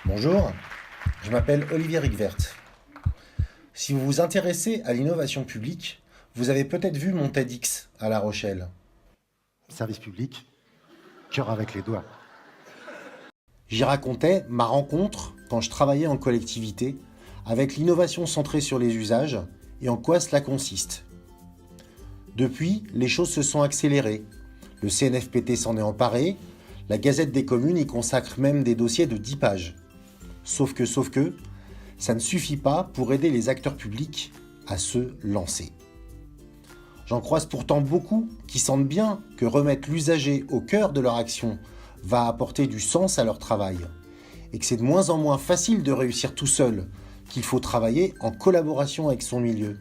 Bonjour, je m'appelle Olivier Rigvert. Si vous vous intéressez à l'innovation publique, vous avez peut-être vu mon TEDx à La Rochelle. Service public, cœur avec les doigts. J'y racontais ma rencontre quand je travaillais en collectivité avec l'innovation centrée sur les usages et en quoi cela consiste. Depuis, les choses se sont accélérées. Le CNFPT s'en est emparé, la Gazette des communes y consacre même des dossiers de 10 pages. Sauf que, ça ne suffit pas pour aider les acteurs publics à se lancer. J'en croise pourtant beaucoup qui sentent bien que remettre l'usager au cœur de leur action va apporter du sens à leur travail, et que c'est de moins en moins facile de réussir tout seul, qu'il faut travailler en collaboration avec son milieu.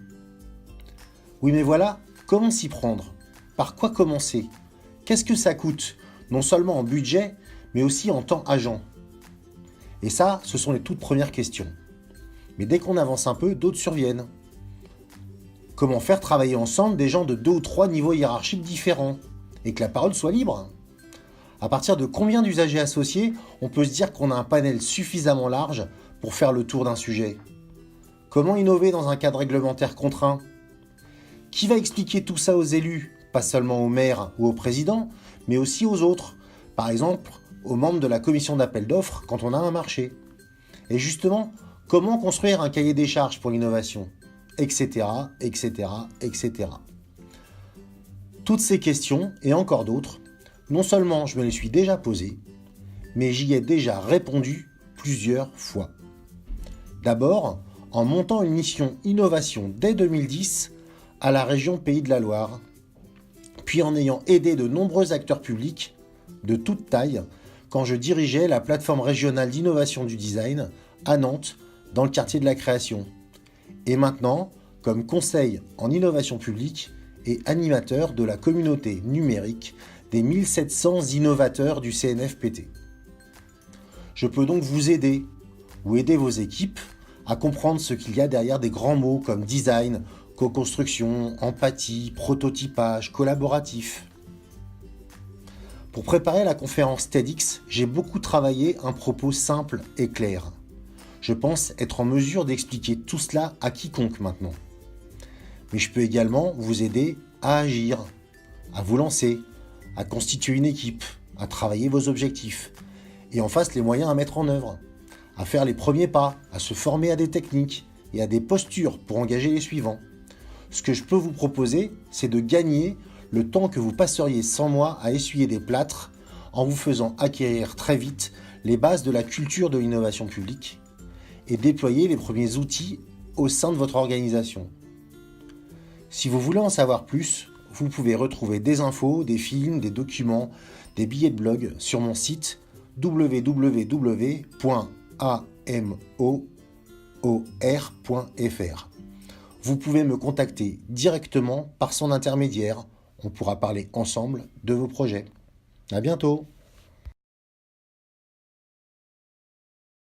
Oui, mais voilà, comment s'y prendre? Par quoi commencer? Qu'est-ce que ça coûte, non seulement en budget, mais aussi en temps agent? Et ça, ce sont les toutes premières questions. Mais dès qu'on avance un peu, d'autres surviennent. Comment faire travailler ensemble des gens de 2 ou 3 niveaux hiérarchiques différents, et que la parole soit libre? À partir de combien d'usagers associés, on peut se dire qu'on a un panel suffisamment large pour faire le tour d'un sujet? Comment innover dans un cadre réglementaire contraint? Qui va expliquer tout ça aux élus, pas seulement aux maires ou aux présidents, mais aussi aux autres, par exemple aux membres de la commission d'appel d'offres quand on a un marché? Et justement, comment construire un cahier des charges pour l'innovation? Etc., etc., etc. Toutes ces questions, et encore d'autres, non seulement je me les suis déjà posées, mais j'y ai déjà répondu plusieurs fois. D'abord, en montant une mission innovation dès 2010 à la région Pays de la Loire, puis en ayant aidé de nombreux acteurs publics de toute taille quand je dirigeais la plateforme régionale d'innovation du design à Nantes, dans le quartier de la création. Et maintenant, comme conseil en innovation publique et animateur de la communauté numérique des 1700 innovateurs du CNFPT. Je peux donc vous aider, ou aider vos équipes, à comprendre ce qu'il y a derrière des grands mots comme design, co-construction, empathie, prototypage, collaboratif. Pour préparer la conférence TEDx, j'ai beaucoup travaillé un propos simple et clair. Je pense être en mesure d'expliquer tout cela à quiconque maintenant. Mais je peux également vous aider à agir, à vous lancer, à constituer une équipe, à travailler vos objectifs, et en face les moyens à mettre en œuvre, à faire les premiers pas, à se former à des techniques et à des postures pour engager les suivants. Ce que je peux vous proposer, c'est de gagner le temps que vous passeriez sans moi à essuyer des plâtres en vous faisant acquérir très vite les bases de la culture de l'innovation publique et déployer les premiers outils au sein de votre organisation. Si vous voulez en savoir plus, vous pouvez retrouver des infos, des films, des documents, des billets de blog sur mon site www.amoor.fr. Vous pouvez me contacter directement par son intermédiaire. On pourra parler ensemble de vos projets. À bientôt!